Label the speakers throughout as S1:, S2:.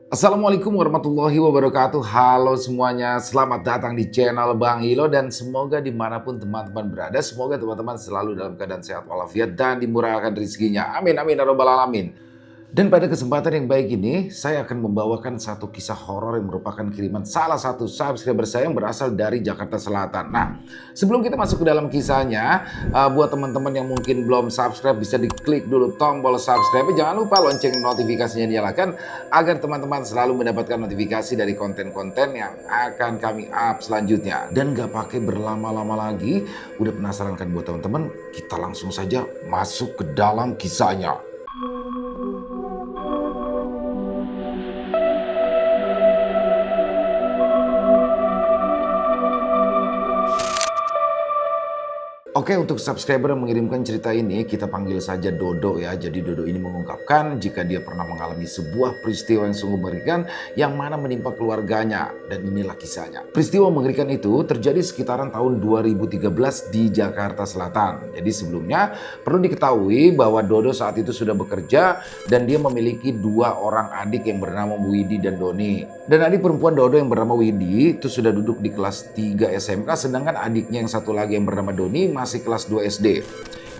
S1: Assalamualaikum warahmatullahi wabarakatuh. Halo semuanya, selamat datang di channel Bang Ilo dan semoga dimanapun teman-teman berada, semoga teman-teman selalu dalam keadaan sehat walafiat dan dimurahkan rezekinya. Amin amin ya rabbal alamin. Dan pada kesempatan yang baik ini, saya akan membawakan satu kisah horor yang merupakan kiriman salah satu subscriber saya yang berasal dari Jakarta Selatan. Nah, sebelum kita masuk ke dalam kisahnya, buat teman-teman yang mungkin belum subscribe, bisa diklik dulu tombol subscribe. Jangan lupa lonceng notifikasinya dinyalakan agar teman-teman selalu mendapatkan notifikasi dari konten-konten yang akan kami up selanjutnya. Dan gak pakai berlama-lama lagi, udah penasaran kan buat teman-teman? Kita langsung saja masuk ke dalam kisahnya. Oke, untuk subscriber yang mengirimkan cerita ini, kita panggil saja Dodo ya. Jadi Dodo ini mengungkapkan jika dia pernah mengalami sebuah peristiwa yang sungguh mengerikan yang mana menimpa keluarganya. Dan inilah kisahnya. Peristiwa mengerikan itu terjadi sekitaran tahun 2013 di Jakarta Selatan. Jadi sebelumnya perlu diketahui bahwa Dodo saat itu sudah bekerja dan dia memiliki dua orang adik yang bernama Widi dan Doni. Dan adik perempuan Dodo yang bernama Widi itu sudah duduk di kelas 3 SMK, sedangkan adiknya yang satu lagi yang bernama Doni masih kelas 2 SD.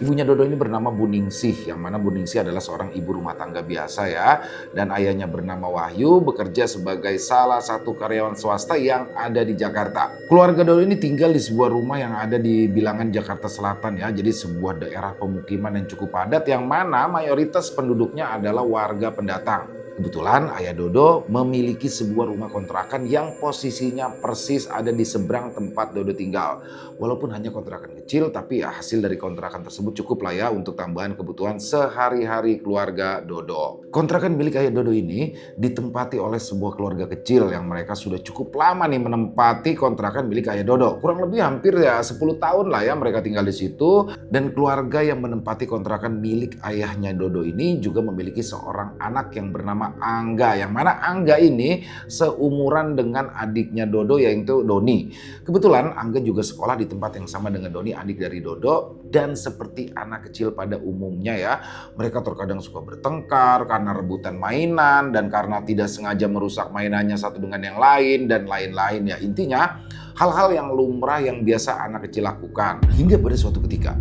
S1: Ibunya Dodo ini bernama Bu Ningsih, yang mana Bu Ningsih adalah seorang ibu rumah tangga biasa ya. Dan ayahnya bernama Wahyu, bekerja sebagai salah satu karyawan swasta yang ada di Jakarta. Keluarga Dodo ini tinggal di sebuah rumah yang ada di bilangan Jakarta Selatan ya. Jadi sebuah daerah pemukiman yang cukup padat yang mana mayoritas penduduknya adalah warga pendatang. Kebetulan ayah Dodo memiliki sebuah rumah kontrakan yang posisinya persis ada di seberang tempat Dodo tinggal. Walaupun hanya kontrakan kecil, tapi ya hasil dari kontrakan tersebut cukup lah ya untuk tambahan kebutuhan sehari-hari keluarga Dodo. Kontrakan milik ayah Dodo ini ditempati oleh sebuah keluarga kecil yang mereka sudah cukup lama nih menempati kontrakan milik ayah Dodo. Kurang lebih hampir ya 10 tahun lah ya mereka tinggal di situ. Dan keluarga yang menempati kontrakan milik ayahnya Dodo ini juga memiliki seorang anak yang bernama Angga, yang mana Angga ini seumuran dengan adiknya Dodo yaitu Doni. Kebetulan Angga juga sekolah di tempat yang sama dengan Doni, adik dari Dodo, dan seperti anak kecil pada umumnya ya, mereka terkadang suka bertengkar karena rebutan mainan dan karena tidak sengaja merusak mainannya satu dengan yang lain dan lain-lain ya. Intinya hal-hal yang lumrah yang biasa anak kecil lakukan. Hingga pada suatu ketika,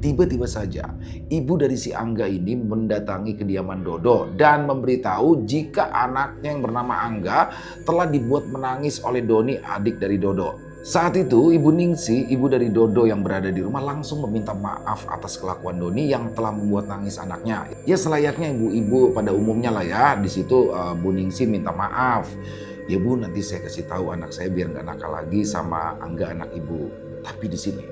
S1: tiba-tiba saja ibu dari si Angga ini mendatangi kediaman Dodo dan memberitahu jika anaknya yang bernama Angga telah dibuat menangis oleh Doni, adik dari Dodo. Saat itu Ibu Ningsih, ibu dari Dodo yang berada di rumah, langsung meminta maaf atas kelakuan Doni yang telah membuat nangis anaknya. Ya selayaknya ibu-ibu pada umumnya lah ya. Di situ Bu Ningsih minta maaf. Ya Bu, nanti saya kasih tahu anak saya biar nggak nakal lagi sama Angga anak ibu. Tapi di sini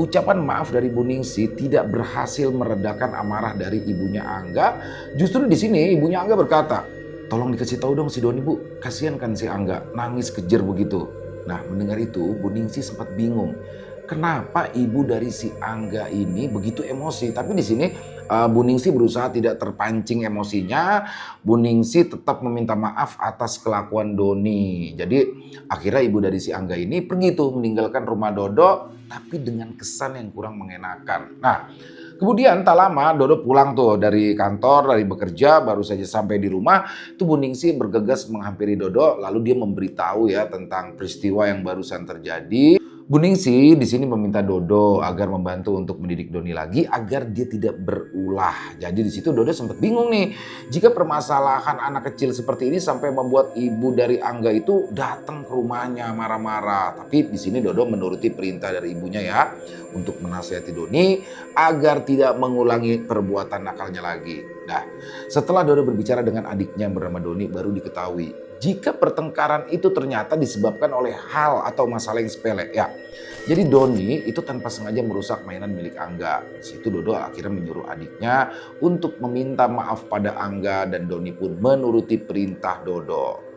S1: ucapan maaf dari Bu Ningsih tidak berhasil meredakan amarah dari ibunya Angga. Justru di sini ibunya Angga berkata, "Tolong dikasih tahu dong si Doni Bu, kasihan kan si Angga nangis kejer begitu." Nah, mendengar itu Bu Ningsih sempat bingung. Kenapa ibu dari si Angga ini begitu emosi? Tapi di sini Bu Ningsih berusaha tidak terpancing emosinya. Bu Ningsih tetap meminta maaf atas kelakuan Doni. Jadi akhirnya ibu dari si Angga ini pergi tuh meninggalkan rumah Dodo, tapi dengan kesan yang kurang mengenakan. Nah, kemudian tak lama Dodo pulang tuh dari kantor, dari bekerja, baru saja sampai di rumah, itu Bu Ningsih bergegas menghampiri Dodo, lalu dia memberitahu ya tentang peristiwa yang barusan terjadi. Bu Ningsih di sini meminta Dodo agar membantu untuk mendidik Doni lagi agar dia tidak berulah. Jadi di situ Dodo sempat bingung nih, jika permasalahan anak kecil seperti ini sampai membuat ibu dari Angga itu datang ke rumahnya marah-marah. Tapi di sini Dodo menuruti perintah dari ibunya ya untuk menasihati Doni agar tidak mengulangi perbuatan nakalnya lagi. Nah, setelah Dodo berbicara dengan adiknya yang bernama Doni, baru diketahui jika pertengkaran itu ternyata disebabkan oleh hal atau masalah yang sepele ya. Jadi Doni itu tanpa sengaja merusak mainan milik Angga. Di situ Dodo akhirnya menyuruh adiknya untuk meminta maaf pada Angga dan Doni pun menuruti perintah Dodo.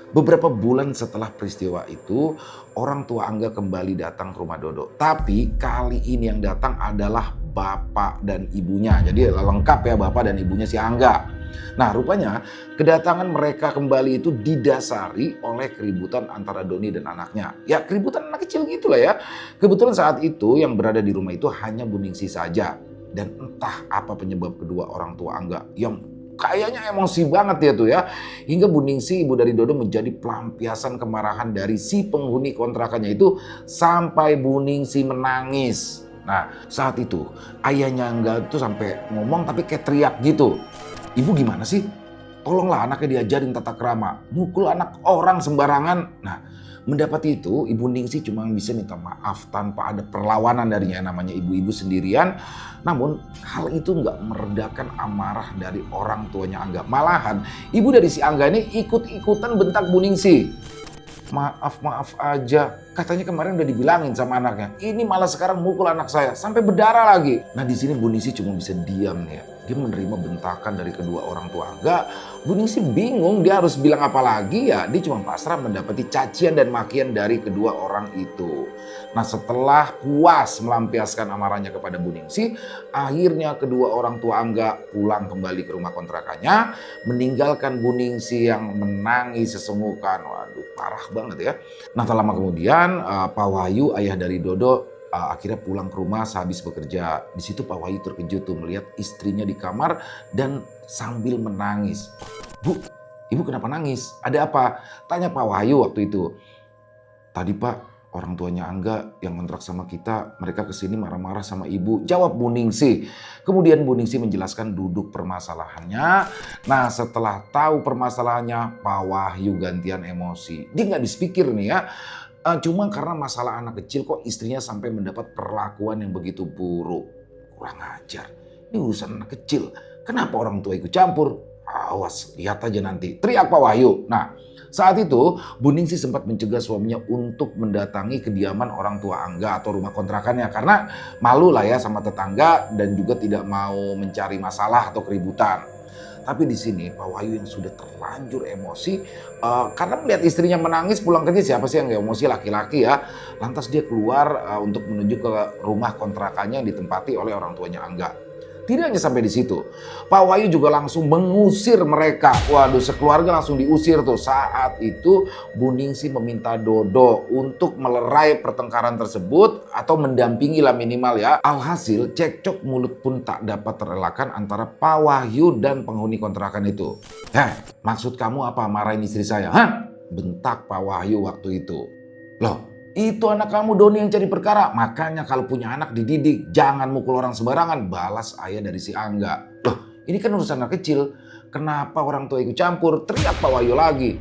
S1: Beberapa bulan setelah peristiwa itu, orang tua Angga kembali datang ke rumah Dodo. Tapi kali ini yang datang adalah bapak dan ibunya. Jadi lengkap ya bapak dan ibunya si Angga. Nah rupanya kedatangan mereka kembali itu didasari oleh keributan antara Doni dan anaknya. Ya keributan anak kecil gitu lah ya. Kebetulan saat itu yang berada di rumah itu hanya Bu Ningsih saja. Dan entah apa penyebab kedua orang tua Angga yang kayaknya emosi banget dia tuh ya. Hingga Bu Ningsih, ibu dari Dodo, menjadi pelampiasan kemarahan dari si penghuni kontrakannya itu sampai Bu Ningsih menangis. Nah, saat itu ayahnya Angga tuh sampai ngomong tapi kayak teriak gitu. "Ibu gimana sih? Tolonglah anaknya diajarin tata krama. Mukul anak orang sembarangan." Nah, mendapati itu, Ibu Ningsih cuma bisa minta maaf tanpa ada perlawanan darinya, namanya ibu-ibu sendirian. Namun, hal itu nggak meredakan amarah dari orang tuanya Angga. Malahan, ibu dari si Angga ini ikut-ikutan bentak Bu Ningsih. "Maaf aja. Katanya kemarin udah dibilangin sama anaknya. Ini malah sekarang mukul anak saya sampai berdarah lagi." Nah, di sini Bu Ningsih cuma bisa diam nih ya. Dia menerima bentakan dari kedua orang tua Angga. Bu Ningsih bingung dia harus bilang apa lagi ya. Dia cuma pasrah mendapati cacian dan makian dari kedua orang itu. Nah, setelah puas melampiaskan amarahnya kepada Bu Ningsih, akhirnya kedua orang tua Angga pulang kembali ke rumah kontrakannya, meninggalkan Bu Ningsih yang menangis sesenggukan. Waduh, parah banget ya. Nah, tak lama kemudian Pak Wahyu, ayah dari Dodo, akhirnya pulang ke rumah sehabis bekerja. Di situ Pak Wahyu terkejut tuh melihat istrinya di kamar dan sambil menangis. "Bu, ibu kenapa nangis? Ada apa?" tanya Pak Wahyu waktu itu. "Tadi Pak, orang tuanya Angga yang kontrak sama kita, mereka kesini marah-marah sama ibu," jawab Bu Ningsih. Kemudian Bu Ningsih menjelaskan duduk permasalahannya. Nah, setelah tahu permasalahannya, Pak Wahyu gantian emosi. Dia nggak habis pikir nih ya. Cuma karena masalah anak kecil kok istrinya sampai mendapat perlakuan yang begitu buruk. Kurang ajar. Ini urusan anak kecil. Kenapa orang tua ikut campur? Awas, lihat aja nanti, teriak Pak Wahyu. Nah, saat itu Bu Ningsih sempat mencegah suaminya untuk mendatangi kediaman orang tua Angga atau rumah kontrakannya. Karena malu lah ya sama tetangga dan juga tidak mau mencari masalah atau keributan. Tapi di sini Pak Wahyu yang sudah terlanjur emosi, karena melihat istrinya menangis pulang kerja, siapa sih yang gak emosi, laki-laki ya. Lantas dia keluar untuk menuju ke rumah kontrakannya yang ditempati oleh orang tuanya Angga. Tidak hanya sampai di situ, Pak Wahyu juga langsung mengusir mereka. Waduh, sekeluarga langsung diusir tuh. Saat itu Bu Ningsih meminta Dodo untuk melerai pertengkaran tersebut atau mendampingi lah minimal ya. Alhasil cekcok mulut pun tak dapat terelakkan antara Pak Wahyu dan penghuni kontrakan itu. Maksud kamu apa marahin istri saya? Hah? Bentak Pak Wahyu waktu itu. Loh, itu anak kamu Doni yang cari perkara. Makanya kalau punya anak dididik, jangan mukul orang sembarangan, balas ayah dari si Angga. Loh, ini kan urusan anak kecil. Kenapa orang tua ikut campur? Teriak Pak Wahyu lagi.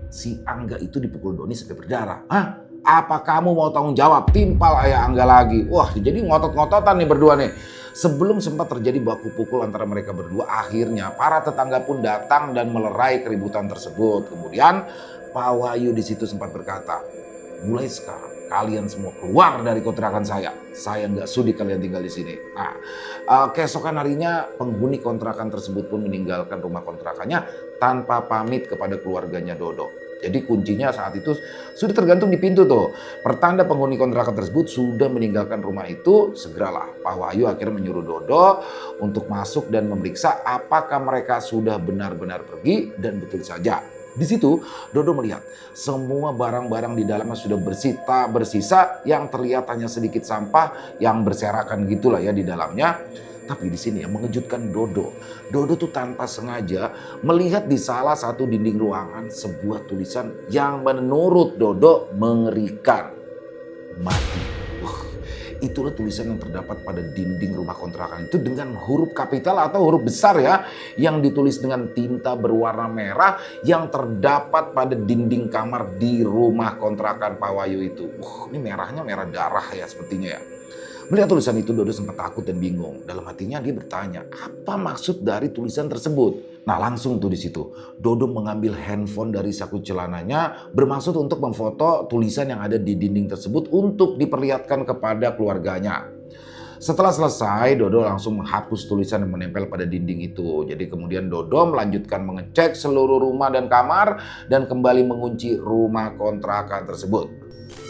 S1: Si Angga itu dipukul Doni sampai berdarah. Hah? Apa kamu mau tanggung jawab? Timpal ayah Angga lagi. Wah, jadi ngotot-ngototan nih berdua nih. Sebelum sempat terjadi baku pukul antara mereka berdua, akhirnya para tetangga pun datang dan melerai keributan tersebut. Kemudian Pak Wahyu di situ sempat berkata, "Mulai sekarang kalian semua keluar dari kontrakan saya. Saya nggak sudi kalian tinggal di sini." Nah, keesokan harinya penghuni kontrakan tersebut pun meninggalkan rumah kontrakannya tanpa pamit kepada keluarganya Dodo. Jadi kuncinya saat itu sudah tergantung di pintu tuh. Pertanda penghuni kontrakan tersebut sudah meninggalkan rumah itu, segeralah Pak Wahyu akhirnya menyuruh Dodo untuk masuk dan memeriksa apakah mereka sudah benar-benar pergi, dan betul saja. Di situ Dodo melihat semua barang-barang di dalamnya sudah bersih, tak bersisa, yang terlihat hanya sedikit sampah yang berserakan gitulah ya di dalamnya. Tapi di sini yang mengejutkan Dodo tuh tanpa sengaja melihat di salah satu dinding ruangan sebuah tulisan yang menurut Dodo mengerikan. Mati. Itulah tulisan yang terdapat pada dinding rumah kontrakan itu dengan huruf kapital atau huruf besar ya, yang ditulis dengan tinta berwarna merah yang terdapat pada dinding kamar di rumah kontrakan Pak Wahyu itu. Ini merahnya merah darah ya sepertinya ya. Melihat tulisan itu Dodo sempat takut dan bingung. Dalam hatinya dia bertanya, apa maksud dari tulisan tersebut? Nah, langsung tuh di situ Dodo mengambil handphone dari saku celananya bermaksud untuk memfoto tulisan yang ada di dinding tersebut untuk diperlihatkan kepada keluarganya. Setelah selesai, Dodo langsung menghapus tulisan yang menempel pada dinding itu. Jadi kemudian Dodo melanjutkan mengecek seluruh rumah dan kamar dan kembali mengunci rumah kontrakan tersebut.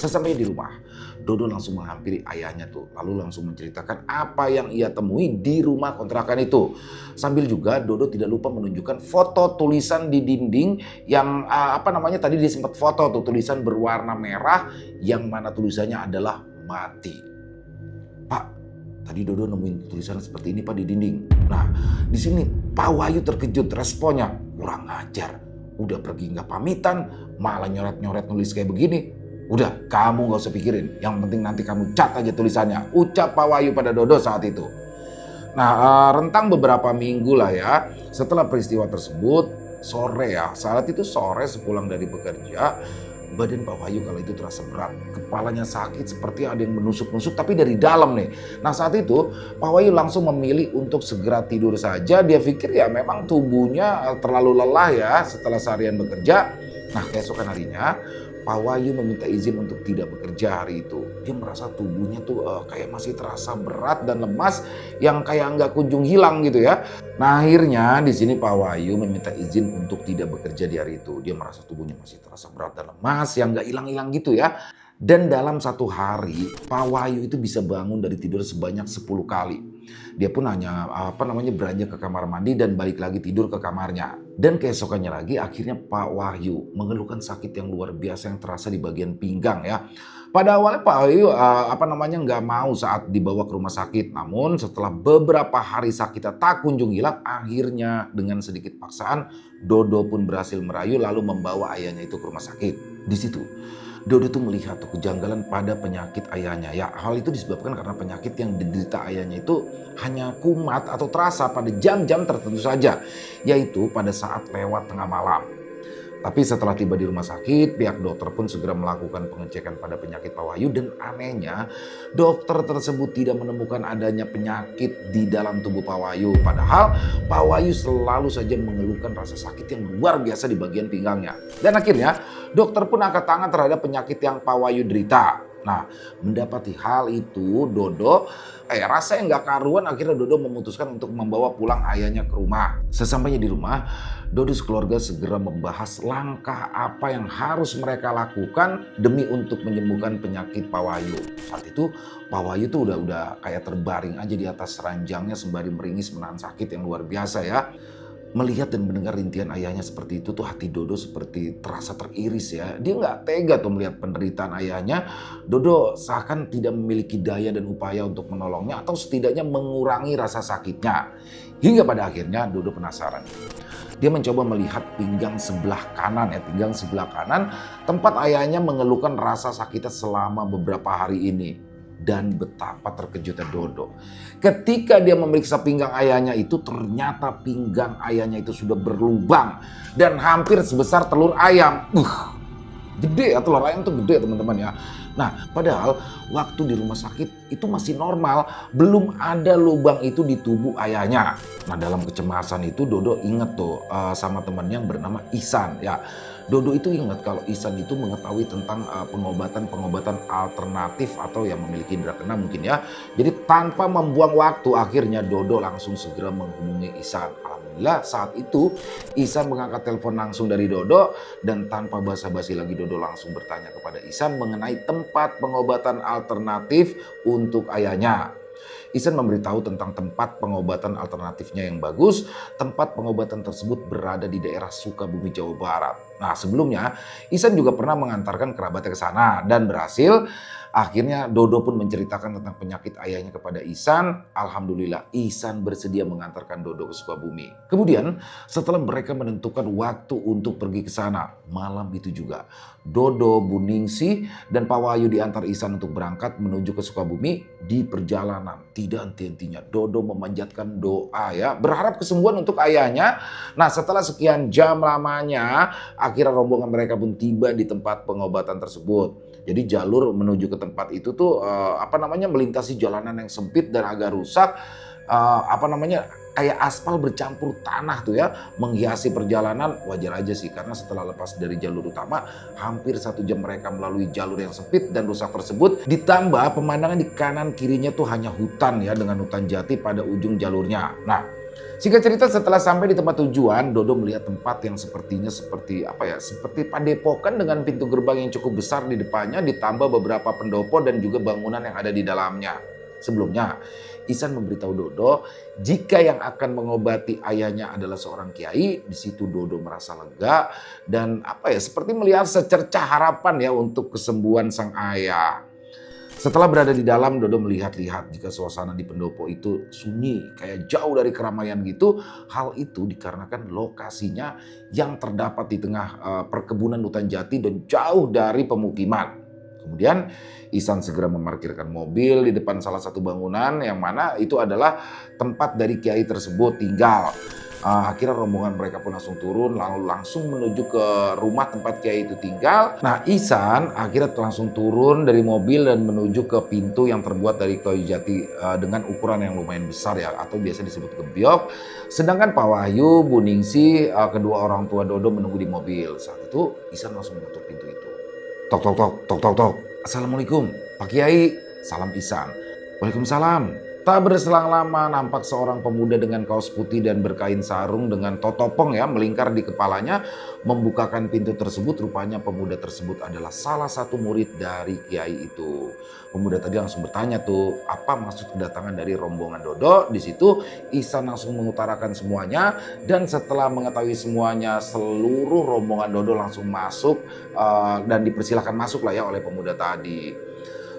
S1: Sesampai di rumah, Dodo langsung menghampiri ayahnya tuh, lalu langsung menceritakan apa yang ia temui di rumah kontrakan itu. Sambil juga Dodo tidak lupa menunjukkan foto tulisan di dinding yang tadi dia sempat foto tuh, tulisan berwarna merah yang mana tulisannya adalah mati. "Pak, Tadi Dodo nemuin tulisan seperti ini Pak di dinding. Nah, di sini Pak Wahyu terkejut, responnya kurang ajar. Udah pergi nggak pamitan, malah nyoret-nyoret nulis kayak begini. Udah, kamu nggak usah pikirin. Yang penting nanti kamu cat aja tulisannya. Ucap Pak Wahyu pada Dodo saat itu. Nah, rentang beberapa minggu lah ya setelah peristiwa tersebut, sore ya, saat itu sore sepulang dari bekerja, badan Pak Wahyu kala itu terasa berat. Kepalanya sakit seperti ada yang menusuk-nusuk tapi dari dalam nih. Nah saat itu Pak Wahyu langsung memilih untuk segera tidur saja. Dia pikir ya memang tubuhnya terlalu lelah ya setelah seharian bekerja. Nah keesokan harinya Pak Wahyu meminta izin untuk tidak bekerja hari itu. Dia merasa tubuhnya tuh kayak masih terasa berat dan lemas yang kayak nggak kunjung hilang gitu ya. Nah akhirnya di sini Pak Wahyu meminta izin untuk tidak bekerja di hari itu. Dia merasa tubuhnya masih terasa berat dan lemas yang nggak hilang-hilang gitu ya. Dan dalam satu hari Pak Wahyu itu bisa bangun dari tidur sebanyak 10 kali. Dia pun hanya beranjak ke kamar mandi dan balik lagi tidur ke kamarnya. Dan keesokannya lagi akhirnya Pak Wahyu mengeluhkan sakit yang luar biasa yang terasa di bagian pinggang ya. Pada awalnya Pak Wahyu nggak mau saat dibawa ke rumah sakit. Namun setelah beberapa hari sakitnya tak kunjung hilang, akhirnya dengan sedikit paksaan Dodo pun berhasil merayu lalu membawa ayahnya itu ke rumah sakit. Di situ Dodo tuh melihat tuh kejanggalan pada penyakit ayahnya. Ya, hal itu disebabkan karena penyakit yang diderita ayahnya itu hanya kumat atau terasa pada jam-jam tertentu saja, yaitu pada saat lewat tengah malam. Tapi setelah tiba di rumah sakit, pihak dokter pun segera melakukan pengecekan pada penyakit Pak Wahyu dan anehnya dokter tersebut tidak menemukan adanya penyakit di dalam tubuh Pak Wahyu. Padahal Pak Wahyu selalu saja mengeluhkan rasa sakit yang luar biasa di bagian pinggangnya. Dan akhirnya dokter pun angkat tangan terhadap penyakit yang Pak Wahyu derita. Nah, mendapati hal itu Dodo rasanya nggak karuan, akhirnya Dodo memutuskan untuk membawa pulang ayahnya ke rumah. Sesampainya di rumah, Dodo sekeluarga segera membahas langkah apa yang harus mereka lakukan demi untuk menyembuhkan penyakit Pak Wahyu. Saat itu Pak Wahyu tuh udah kayak terbaring aja di atas ranjangnya sembari meringis menahan sakit yang luar biasa ya. Melihat dan mendengar rintihan ayahnya seperti itu tuh hati Dodo seperti terasa teriris ya. Dia nggak tega tuh melihat penderitaan ayahnya. Dodo seakan tidak memiliki daya dan upaya untuk menolongnya atau setidaknya mengurangi rasa sakitnya. Hingga pada akhirnya Dodo penasaran. Dia mencoba melihat pinggang sebelah kanan tempat ayahnya mengeluhkan rasa sakitnya selama beberapa hari ini. Dan betapa terkejutnya Dodo ketika dia memeriksa pinggang ayahnya itu, ternyata pinggang ayahnya itu sudah berlubang dan hampir sebesar telur ayam. Gede ya, telur ayam tuh gede teman-teman ya. Nah padahal waktu di rumah sakit itu masih normal, belum ada lubang itu di tubuh ayahnya. Nah dalam kecemasan itu Dodo inget tuh sama temannya yang bernama Ihsan ya. Dodo itu ingat kalau Ihsan itu mengetahui tentang pengobatan alternatif atau yang memiliki indera keenam mungkin ya. Jadi tanpa membuang waktu akhirnya Dodo langsung segera menghubungi Ihsan. Alhamdulillah saat itu Ihsan mengangkat telepon langsung dari Dodo dan tanpa basa-basi lagi Dodo langsung bertanya kepada Ihsan mengenai tempat pengobatan alternatif untuk ayahnya. Ihsan memberitahu tentang tempat pengobatan alternatifnya yang bagus. Tempat pengobatan tersebut berada di daerah Sukabumi, Jawa Barat. Nah sebelumnya Ihsan juga pernah mengantarkan kerabatnya ke sana dan berhasil. Akhirnya Dodo pun menceritakan tentang penyakit ayahnya kepada Ihsan. Alhamdulillah Ihsan bersedia mengantarkan Dodo ke Sukabumi. Kemudian setelah mereka menentukan waktu untuk pergi ke sana, malam itu juga Dodo, Bu Ningsih, dan Pak Wahyu diantar Ihsan untuk berangkat menuju ke Sukabumi. Di perjalanan tidak henti-hentinya Dodo memanjatkan doa ya, berharap kesembuhan untuk ayahnya. Nah setelah sekian jam lamanya, akhirnya rombongan mereka pun tiba di tempat pengobatan tersebut. Jadi jalur menuju ke tempat itu tuh melintasi jalanan yang sempit dan agak rusak. Kayak aspal bercampur tanah tuh ya, menghiasi perjalanan. Wajar aja sih karena setelah lepas dari jalur utama hampir 1 jam mereka melalui jalur yang sempit dan rusak tersebut. Ditambah pemandangan di kanan kirinya tuh hanya hutan ya, dengan hutan jati pada ujung jalurnya. Nah singkat cerita setelah sampai di tempat tujuan, Dodo melihat tempat yang sepertinya seperti padepokan dengan pintu gerbang yang cukup besar di depannya, ditambah beberapa pendopo dan juga bangunan yang ada di dalamnya. Sebelumnya Ihsan memberitahu Dodo jika yang akan mengobati ayahnya adalah seorang kiai. Di situ Dodo merasa lega dan seperti melihat secercah harapan ya untuk kesembuhan sang ayah. Setelah berada di dalam, Dodo melihat-lihat jika suasana di pendopo itu sunyi, kayak jauh dari keramaian gitu. Hal itu dikarenakan lokasinya yang terdapat di tengah perkebunan hutan jati dan jauh dari pemukiman. Kemudian Ihsan segera memarkirkan mobil di depan salah satu bangunan yang mana itu adalah tempat dari kiai tersebut tinggal. Akhirnya rombongan mereka pun langsung turun lalu langsung menuju ke rumah tempat kiai itu tinggal. Nah, Ihsan akhirnya langsung turun dari mobil dan menuju ke pintu yang terbuat dari kayu jati dengan ukuran yang lumayan besar ya, atau biasa disebut gebyok. Sedangkan Pak Wahyu, Bu Ningsih, kedua orang tua Dodo menunggu di mobil. Saat itu Ihsan langsung mengetuk pintu itu. Tok tok tok tok tok tok. Assalamualaikum, Pak Kiai. Salam Ihsan. Waalaikumsalam. Tak berselang lama nampak seorang pemuda dengan kaos putih dan berkain sarung dengan totopong ya melingkar di kepalanya membukakan pintu tersebut. Rupanya pemuda tersebut adalah salah satu murid dari kiai itu. Pemuda tadi langsung bertanya tuh apa maksud kedatangan dari rombongan Dodo. Di situ Ihsan langsung mengutarakan semuanya dan setelah mengetahui semuanya seluruh rombongan Dodo langsung masuk dan dipersilakan masuk lah ya oleh pemuda tadi.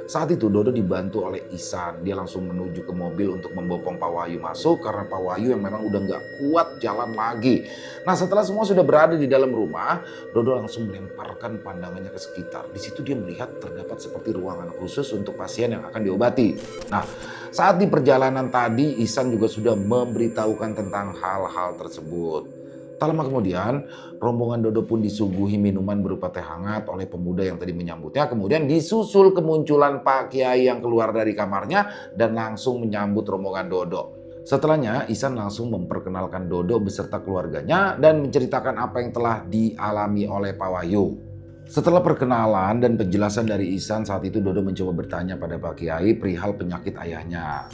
S1: Saat itu Dodo dibantu oleh Ihsan. Dia langsung menuju ke mobil untuk membopong Pak Wahyu masuk karena Pak Wahyu yang memang udah gak kuat jalan lagi. Nah, setelah semua sudah berada di dalam rumah, Dodo langsung melemparkan pandangannya ke sekitar. Di situ dia melihat terdapat seperti ruangan khusus untuk pasien yang akan diobati. Nah, saat di perjalanan tadi Ihsan juga sudah memberitahukan tentang hal-hal tersebut. Tak lama kemudian, rombongan Dodo pun disuguhi minuman berupa teh hangat oleh pemuda yang tadi menyambutnya. Kemudian disusul kemunculan Pak Kiai yang keluar dari kamarnya dan langsung menyambut rombongan Dodo. Setelahnya, Ihsan langsung memperkenalkan Dodo beserta keluarganya dan menceritakan apa yang telah dialami oleh Pak Wahyu. Setelah perkenalan dan penjelasan dari Ihsan, saat itu Dodo mencoba bertanya pada Pak Kiai perihal penyakit ayahnya.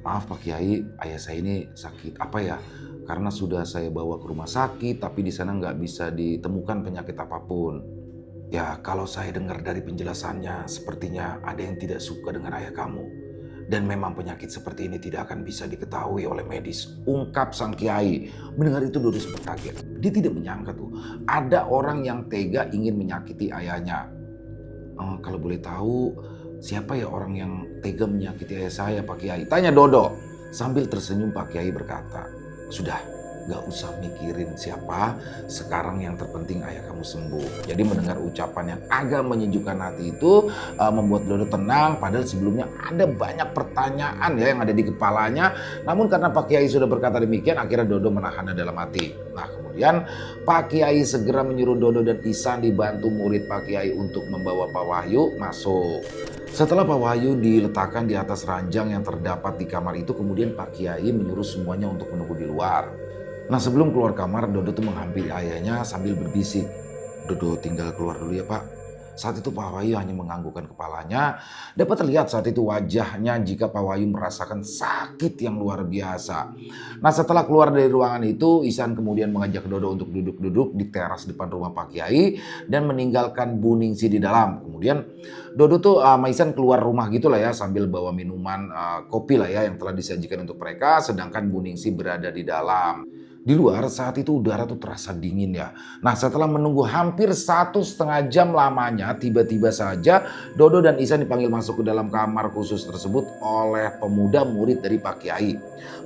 S1: Maaf Pak Kiai, ayah saya ini sakit apa ya? Karena sudah saya bawa ke rumah sakit, tapi di sana nggak bisa ditemukan penyakit apapun. Ya, kalau saya dengar dari penjelasannya, sepertinya ada yang tidak suka dengan ayah kamu. Dan memang penyakit seperti ini tidak akan bisa diketahui oleh medis. Ungkap sang kiai. Mendengar itu Dodo sempat kaget. Dia tidak menyangka tuh, ada orang yang tega ingin menyakiti ayahnya. Kalau boleh tahu, siapa ya orang yang tega menyakiti ayah saya, Pak Kiai? Tanya Dodo. Sambil tersenyum Pak Kiai berkata, sudah, gak usah mikirin siapa, sekarang yang terpenting ayah kamu sembuh. Jadi mendengar ucapan yang agak menyejukkan hati itu membuat Dodo tenang. Padahal sebelumnya ada banyak pertanyaan ya yang ada di kepalanya. Namun karena Pak Kiai sudah berkata demikian, akhirnya Dodo menahannya dalam hati. Nah, kemudian Pak Kiai segera menyuruh Dodo dan Ihsan dibantu murid Pak Kiai untuk membawa Pak Wahyu masuk. Setelah Pak Wahyu diletakkan di atas ranjang yang terdapat di kamar itu, kemudian Pak Kiai menyuruh semuanya untuk menunggu di luar. Nah, sebelum keluar kamar, Dodo tuh menghampiri ayahnya sambil berbisik. Dodo tinggal keluar dulu ya Pak. Saat itu Pak Wahyu hanya menganggukkan kepalanya. Dapat terlihat saat itu wajahnya jika Pak Wahyu merasakan sakit yang luar biasa. Nah, setelah keluar dari ruangan itu, Ihsan kemudian mengajak Dodo untuk duduk-duduk di teras depan rumah Pak Kiai dan meninggalkan Bu Ningsih di dalam. Kemudian Dodo tuh sama Ihsan keluar rumah gitu lah ya sambil bawa minuman kopi lah ya yang telah disajikan untuk mereka, sedangkan Bu Ningsih berada di dalam. Di luar saat itu udara tuh terasa dingin ya. Nah, setelah menunggu hampir 1,5 jam lamanya, tiba-tiba saja Dodo dan Ihsan dipanggil masuk ke dalam kamar khusus tersebut oleh pemuda murid dari Pak Kiai.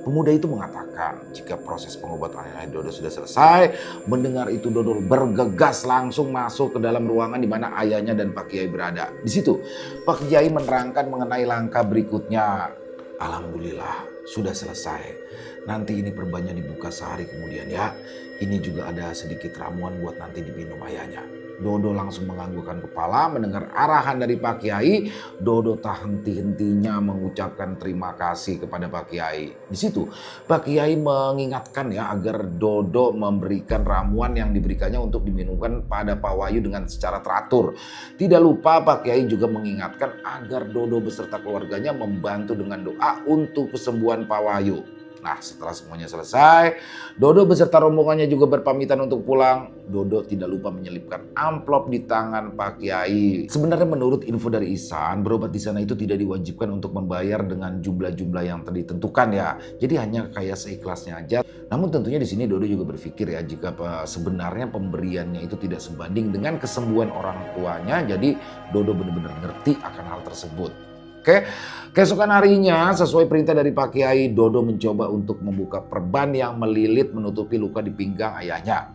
S1: Pemuda itu mengatakan jika proses pengobatan ayah Dodo sudah selesai. Mendengar itu Dodo bergegas langsung masuk ke dalam ruangan di mana ayahnya dan Pak Kiai berada. Di situ Pak Kiai menerangkan mengenai langkah berikutnya. Alhamdulillah sudah selesai. Nanti ini perbannya dibuka sehari kemudian ya. Ini juga ada sedikit ramuan buat nanti diminum ayahnya. Dodo langsung menganggukkan kepala mendengar arahan dari Pak Kiai. Dodo tak henti-hentinya mengucapkan terima kasih kepada Pak Kiai. Di situ Pak Kiai mengingatkan ya agar Dodo memberikan ramuan yang diberikannya untuk diminumkan pada Pak Wahyu dengan secara teratur. Tidak lupa Pak Kiai juga mengingatkan agar Dodo beserta keluarganya membantu dengan doa untuk kesembuhan Pak Wahyu. Nah, setelah semuanya selesai, Dodo beserta rombongannya juga berpamitan untuk pulang. Dodo tidak lupa menyelipkan amplop di tangan Pak Kiai. Sebenarnya menurut info dari Ihsan, berobat di sana itu tidak diwajibkan untuk membayar dengan jumlah-jumlah yang ditentukan ya. Jadi hanya kayak seikhlasnya aja. Namun tentunya di sini Dodo juga berpikir ya, jika sebenarnya pemberiannya itu tidak sebanding dengan kesembuhan orang tuanya, jadi Dodo benar-benar ngerti akan hal tersebut. Oke, keesokan harinya sesuai perintah dari Pak Kiai, Dodo mencoba untuk membuka perban yang melilit menutupi luka di pinggang ayahnya.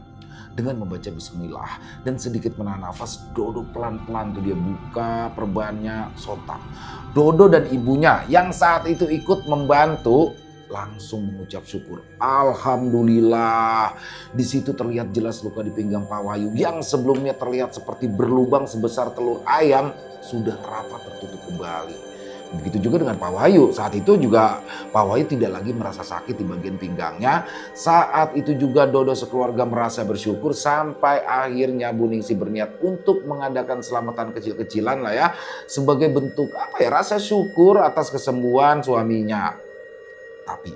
S1: Dengan membaca bismillah dan sedikit menahan nafas, Dodo pelan-pelan tuh dia buka perbannya, sontak Dodo dan ibunya yang saat itu ikut membantu langsung mengucap syukur. Alhamdulillah. Di situ terlihat jelas luka di pinggang Pak Wahyu yang sebelumnya terlihat seperti berlubang sebesar telur ayam sudah rapat tertutup kembali. Begitu juga dengan Pak Wahyu. Saat itu juga Pak Wahyu tidak lagi merasa sakit di bagian pinggangnya. Saat itu juga Dodo sekeluarga merasa bersyukur sampai akhirnya Bu Ningsih berniat untuk mengadakan selamatan kecil-kecilan lah ya. Sebagai bentuk rasa syukur atas kesembuhan suaminya. Tapi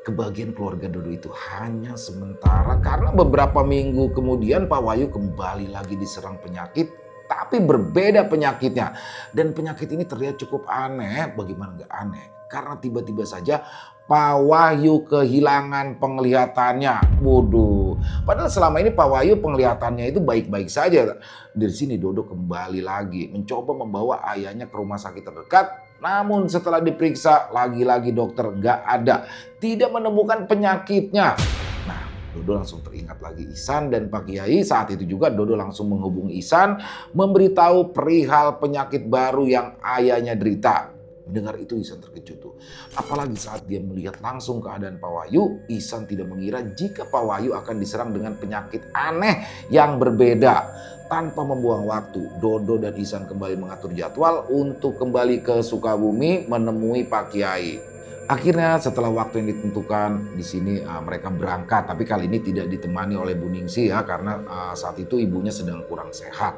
S1: kebahagiaan keluarga Dodo itu hanya sementara karena beberapa minggu kemudian Pak Wahyu kembali lagi diserang penyakit. Tapi berbeda penyakitnya. Dan penyakit ini terlihat cukup aneh. Bagaimana gak aneh? Karena tiba-tiba saja Pak Wahyu kehilangan penglihatannya. Waduh. Padahal selama ini Pak Wahyu penglihatannya itu baik-baik saja. Dari sini Dodo kembali lagi mencoba membawa ayahnya ke rumah sakit terdekat. Namun setelah diperiksa lagi-lagi dokter gak ada. Tidak menemukan penyakitnya. Dodo langsung teringat lagi Ihsan dan Pak Kiai. Saat itu juga Dodo langsung menghubungi Ihsan, memberitahu perihal penyakit baru yang ayahnya derita. Mendengar itu Ihsan terkejut tuh. Apalagi saat dia melihat langsung keadaan Pak Wahyu, Ihsan tidak mengira jika Pak Wahyu akan diserang dengan penyakit aneh yang berbeda. Tanpa membuang waktu, Dodo dan Ihsan kembali mengatur jadwal untuk kembali ke Sukabumi menemui Pak Kiai. Akhirnya setelah waktu yang ditentukan di sini mereka berangkat, tapi kali ini tidak ditemani oleh Bu Ningsih ya karena saat itu ibunya sedang kurang sehat.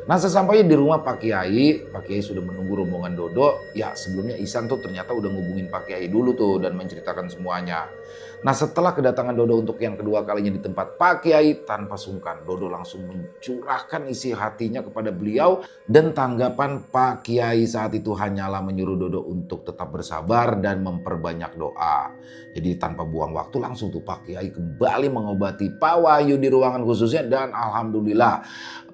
S1: Nah, sesampainya di rumah Pak Kiai sudah menunggu rombongan Dodo. Ya sebelumnya Ihsan tuh ternyata udah ngubungin Pak Kiai dulu tuh dan menceritakan semuanya. Nah, setelah kedatangan Dodo untuk yang kedua kalinya di tempat Pak Kiai, tanpa sungkan Dodo langsung mencurahkan isi hatinya kepada beliau. Dan tanggapan Pak Kiai saat itu hanyalah menyuruh Dodo untuk tetap bersabar dan memperbanyak doa. Jadi tanpa buang waktu langsung tuh Pak Kiai kembali mengobati Pak Wahyu di ruangan khususnya. Dan alhamdulillah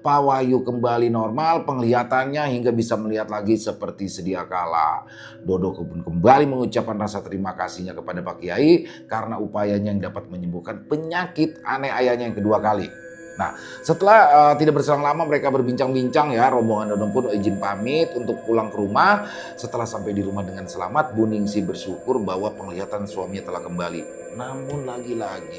S1: Pak Wahyu kembali normal penglihatannya hingga bisa melihat lagi seperti sedia kala. Dodo pun kembali mengucapkan rasa terima kasihnya kepada Pak Kiai karena upayanya yang dapat menyembuhkan penyakit aneh ayahnya yang kedua kali. Nah, setelah tidak berselang lama mereka berbincang-bincang ya, rombongan Dodo pun izin pamit untuk pulang ke rumah. Setelah sampai di rumah dengan selamat, Bu Ningsih bersyukur bahwa penglihatan suaminya telah kembali. Namun lagi-lagi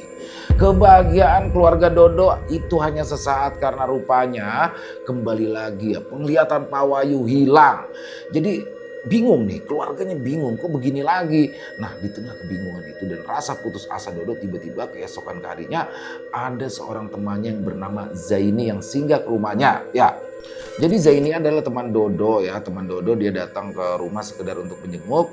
S1: kebahagiaan keluarga Dodo itu hanya sesaat karena rupanya kembali lagi ya penglihatan Pak Wahyu hilang. Jadi bingung nih, keluarganya bingung kok begini lagi. Nah, di tengah kebingungan itu dan rasa putus asa Dodo, tiba-tiba keesokan harinya ada seorang temannya yang bernama Zaini yang singgah ke rumahnya. Ya, jadi Zaini adalah teman Dodo ya, teman Dodo dia datang ke rumah sekedar untuk menjenguk.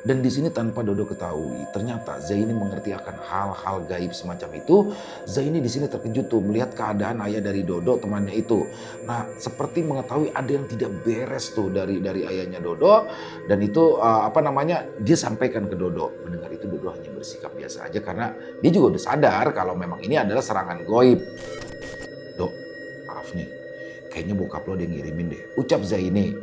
S1: Dan di sini tanpa Dodo ketahui, ternyata Zaini mengerti akan hal-hal gaib semacam itu. Zaini di sini terkejut tuh melihat keadaan ayah dari Dodo temannya itu. Nah, seperti mengetahui ada yang tidak beres tuh dari ayahnya Dodo. Dan itu dia sampaikan ke Dodo. Mendengar itu Dodo hanya bersikap biasa aja karena dia juga udah sadar kalau memang ini adalah serangan gaib. Dok, maaf nih, kayaknya bokap lo dia ngirimin deh. Ucap Zaini.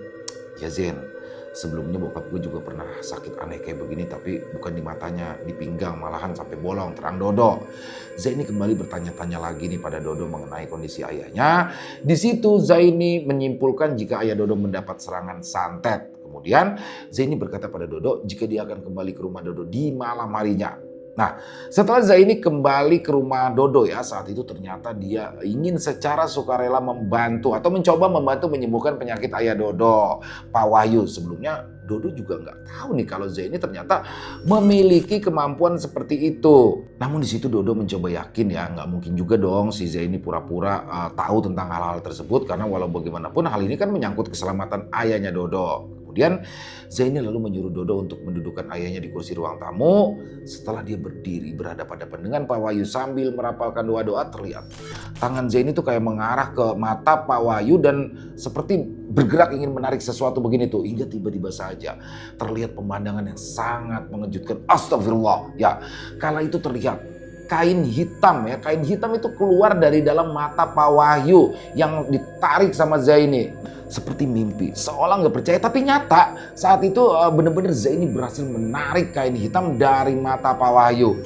S1: Ya Zen. Sebelumnya bokap gue juga pernah sakit aneh kayak begini, tapi bukan di matanya, di pinggang, malahan sampai bolong, terang Dodo. Zaini kembali bertanya-tanya lagi nih pada Dodo mengenai kondisi ayahnya. Di situ Zaini menyimpulkan jika ayah Dodo mendapat serangan santet. Kemudian Zaini berkata pada Dodo jika dia akan kembali ke rumah Dodo di malam harinya. Nah, setelah Zaini kembali ke rumah Dodo ya, saat itu ternyata dia ingin secara sukarela membantu atau mencoba membantu menyembuhkan penyakit ayah Dodo, Pak Wahyu. Sebelumnya Dodo juga nggak tahu nih kalau Zaini ternyata memiliki kemampuan seperti itu. Namun di situ Dodo mencoba yakin ya, nggak mungkin juga dong si Zaini pura-pura tahu tentang hal-hal tersebut karena walau bagaimanapun hal ini kan menyangkut keselamatan ayahnya Dodo. Kemudian Zaini lalu menyuruh Dodo untuk mendudukkan ayahnya di kursi ruang tamu. Setelah dia berdiri berhadapan-hadapan dengan Pak Wahyu sambil merapalkan doa-doa, terlihat tangan Zaini tuh kayak mengarah ke mata Pak Wahyu dan seperti bergerak ingin menarik sesuatu begini tuh. Hingga tiba-tiba saja terlihat pemandangan yang sangat mengejutkan. Astagfirullah. Ya, kala itu terlihat kain hitam ya. Kain hitam itu keluar dari dalam mata Pak Wahyu yang ditarik sama Zaini. Seperti mimpi, seolah nggak percaya tapi nyata. Saat itu benar-benar Zaini berhasil menarik kain hitam dari mata Pak Wahyu.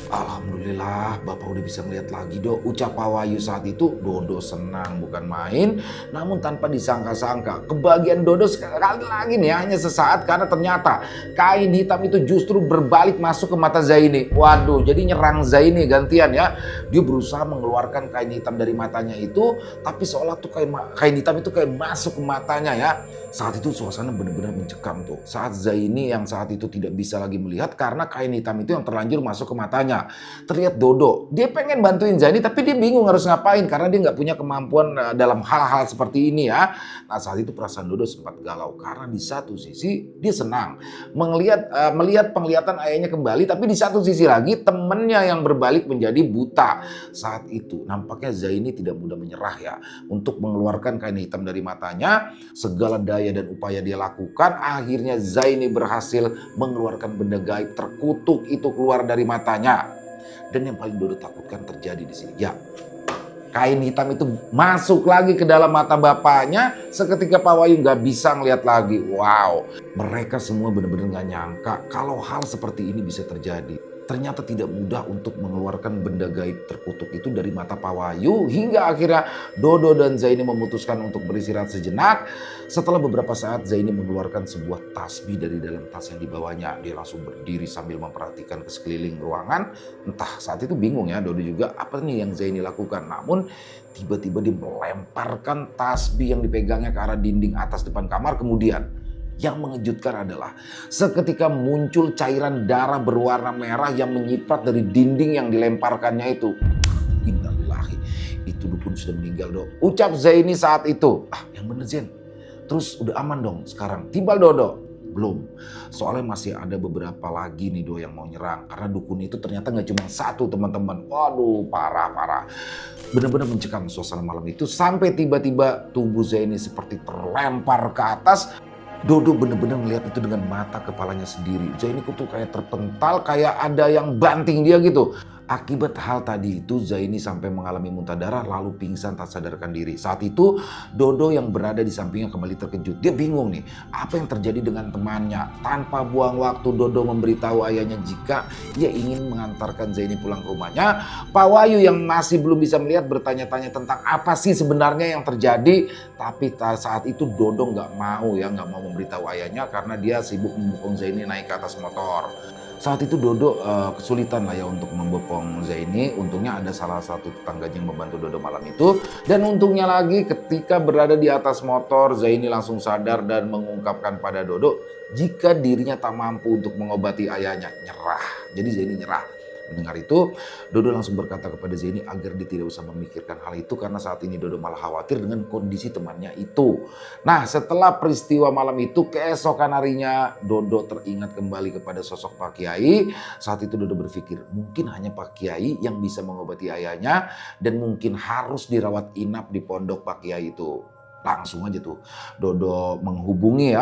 S1: Alhamdulillah Bapak udah bisa melihat lagi Dok, ucap Pak Wahyu saat itu. Dodo senang bukan main, namun tanpa disangka-sangka. Kebahagiaan Dodo sekali lagi nih hanya sesaat karena ternyata kain hitam itu justru berbalik masuk ke mata Zaini. Waduh, jadi nyerang Zaini gantian ya. Dia berusaha mengeluarkan kain hitam dari matanya itu, tapi seolah tuh kain hitam itu kayak masuk ke matanya ya. Saat itu suasana benar-benar mencekam tuh. Saat Zaini yang saat itu tidak bisa lagi melihat karena kain hitam itu yang terlanjur masuk ke matanya. Terlihat Dodo, dia pengen bantuin Zaini tapi dia bingung harus ngapain karena dia nggak punya kemampuan dalam hal-hal seperti ini ya. Nah saat itu perasaan Dodo sempat galau karena di satu sisi dia senang melihat penglihatan ayahnya kembali, tapi di satu sisi lagi temennya yang berbalik menjadi buta. Saat itu nampaknya Zaini tidak mudah menyerah ya untuk mengeluarkan kain hitam dari matanya. Segala daya dan upaya dia lakukan, akhirnya Zaini berhasil mengeluarkan benda gaib terkutuk itu keluar dari matanya. Dan yang paling Dodo takutkan terjadi di sini. Ya, kain hitam itu masuk lagi ke dalam mata bapaknya. Seketika Pak Wahyu nggak bisa ngeliat lagi. Wow, mereka semua benar-benar nggak nyangka kalau hal seperti ini bisa terjadi. Ternyata tidak mudah untuk mengeluarkan benda gaib terkutuk itu dari mata Pak Wahyu. Hingga akhirnya Dodo dan Zaini memutuskan untuk beristirahat sejenak. Setelah beberapa saat Zaini mengeluarkan sebuah tasbih dari dalam tas yang dibawanya. Dia langsung berdiri sambil memperhatikan ke sekeliling ruangan. Entah saat itu bingung ya Dodo juga apa nih yang Zaini lakukan. Namun tiba-tiba dia melemparkan tasbih yang dipegangnya ke arah dinding atas depan kamar. Kemudian yang mengejutkan adalah seketika muncul cairan darah berwarna merah yang menyiprat dari dinding yang dilemparkannya itu. Innalillahi, itu dukun sudah meninggal Dok, ucap Zaini saat itu. Yang bener Zen, terus udah aman dong sekarang? Timbal Dodo? Belum, soalnya masih ada beberapa lagi nih Do yang mau nyerang. Karena dukun itu ternyata gak cuma satu teman-teman. Waduh parah. Benar-benar mencekam suasana malam itu. Sampai tiba-tiba tubuh Zaini seperti terlempar ke atas. Dodo benar-benar melihat itu dengan mata kepalanya sendiri. Zaini tuh kayak terpental, kayak ada yang banting dia gitu. Akibat hal tadi itu Zaini sampai mengalami muntah darah lalu pingsan tak sadarkan diri. Saat itu Dodo yang berada di sampingnya kembali terkejut. Dia bingung nih apa yang terjadi dengan temannya. Tanpa buang waktu Dodo memberitahu ayahnya jika ia ingin mengantarkan Zaini pulang ke rumahnya. Pak Wahyu yang masih belum bisa melihat bertanya-tanya tentang apa sih sebenarnya yang terjadi. Tapi saat itu Dodo nggak mau memberitahu ayahnya karena dia sibuk membopong Zaini naik ke atas motor. Saat itu Dodo kesulitan lah ya untuk membopong Zaini. Untungnya ada salah satu tetangganya yang membantu Dodo malam itu. Dan untungnya lagi ketika berada di atas motor, Zaini langsung sadar dan mengungkapkan pada Dodo jika dirinya tak mampu untuk mengobati ayahnya. Nyerah. Jadi Zaini nyerah. Mendengar itu, Dodo langsung berkata kepada Zaini agar dia tidak usah memikirkan hal itu karena saat ini Dodo malah khawatir dengan kondisi temannya itu. Nah, setelah peristiwa malam itu, keesokan harinya Dodo teringat kembali kepada sosok Pak Kiai. Saat itu Dodo berpikir mungkin hanya Pak Kiai yang bisa mengobati ayahnya dan mungkin harus dirawat inap di pondok Pak Kiai itu. Langsung aja tuh Dodo menghubungi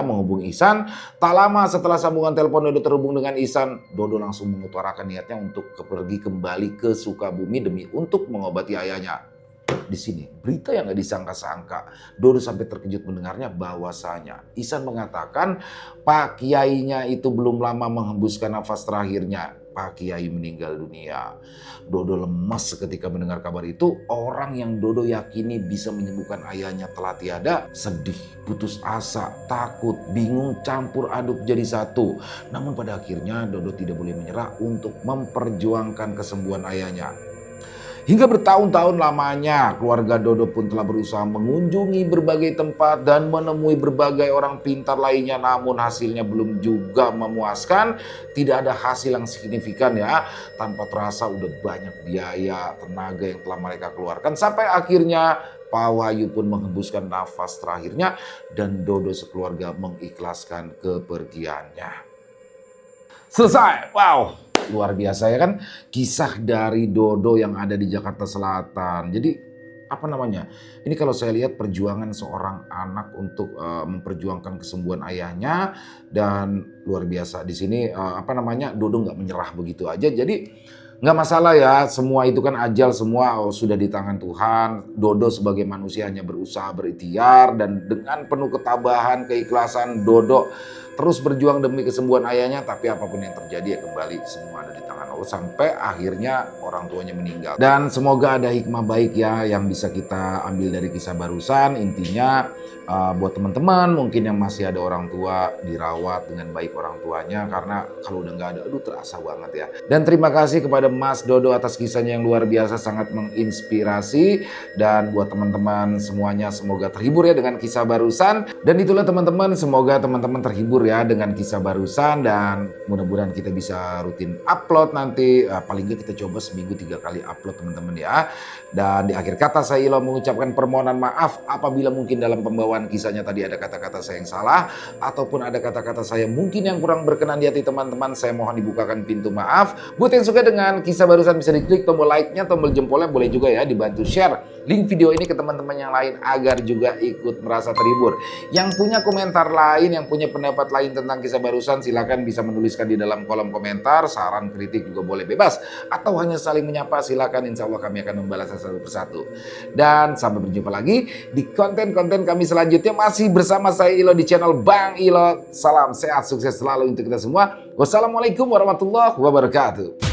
S1: Ihsan. Tak lama setelah sambungan telepon Dodo terhubung dengan Ihsan, Dodo langsung mengutarakan niatnya untuk pergi kembali ke Sukabumi demi untuk mengobati ayahnya. Di sini berita yang gak disangka-sangka. Dodo sampai terkejut mendengarnya bahwasanya Ihsan mengatakan Pak Kiainya itu belum lama menghembuskan nafas terakhirnya. Pak Kiai meninggal dunia. Dodo lemas seketika mendengar kabar itu. Orang yang Dodo yakini bisa menyembuhkan ayahnya telah tiada. Sedih, putus asa, takut, bingung, campur aduk jadi satu. Namun pada akhirnya Dodo tidak boleh menyerah untuk memperjuangkan kesembuhan ayahnya. Hingga bertahun-tahun lamanya keluarga Dodo pun telah berusaha mengunjungi berbagai tempat dan menemui berbagai orang pintar lainnya, namun hasilnya belum juga memuaskan. Tidak ada hasil yang signifikan ya. Tanpa terasa udah banyak biaya, tenaga yang telah mereka keluarkan sampai akhirnya Pak Wahyu pun menghembuskan nafas terakhirnya dan Dodo sekeluarga mengikhlaskan kepergiannya. Selesai. Wow, luar biasa ya kan kisah dari Dodo yang ada di Jakarta Selatan. Jadi apa namanya? Ini kalau saya lihat perjuangan seorang anak untuk memperjuangkan kesembuhan ayahnya, dan luar biasa di sini Dodo nggak menyerah begitu aja. Jadi nggak masalah ya, semua itu kan ajal, semua sudah di tangan Tuhan. Dodo sebagai manusia hanya berusaha berikhtiar dan dengan penuh ketabahan, keikhlasan Dodo terus berjuang demi kesembuhan ayahnya. Tapi apapun yang terjadi ya kembali semua ada di tangan Allah sampai akhirnya orang tuanya meninggal. Dan semoga ada hikmah baik ya yang bisa kita ambil dari kisah barusan. Intinya buat teman-teman mungkin yang masih ada orang tua, dirawat dengan baik orang tuanya, karena kalau udah nggak ada, aduh terasa banget ya. Dan terima kasih kepada Mas Dodo atas kisahnya yang luar biasa, sangat menginspirasi. Dan buat teman-teman semuanya semoga terhibur ya dengan kisah barusan. Dan itulah teman-teman, semoga teman-teman terhibur ya dengan kisah barusan, dan mudah-mudahan kita bisa rutin upload nanti. Paling nggak kita coba seminggu 3 kali upload teman-teman ya. Dan di akhir kata saya Ilo mengucapkan permohonan maaf apabila mungkin dalam pembawaan kisahnya tadi ada kata-kata saya yang salah, ataupun ada kata-kata saya mungkin yang kurang berkenan di hati teman-teman. Saya mohon dibukakan pintu maaf. Buat yang suka dengan kisah barusan bisa diklik tombol like-nya, tombol jempolnya, boleh juga ya dibantu share link video ini ke teman-teman yang lain agar juga ikut merasa terhibur. Yang punya komentar lain, yang punya pendapat lain tentang kisah barusan, silakan bisa menuliskan di dalam kolom komentar. Saran, kritik juga boleh bebas, atau hanya saling menyapa, silakan. Insya Allah kami akan membalasnya satu persatu. Dan sampai berjumpa lagi di konten-konten kami selanjutnya, masih bersama saya Ilo di channel Bang Ilo. Salam sehat, sukses selalu untuk kita semua. Wassalamualaikum warahmatullahi wabarakatuh.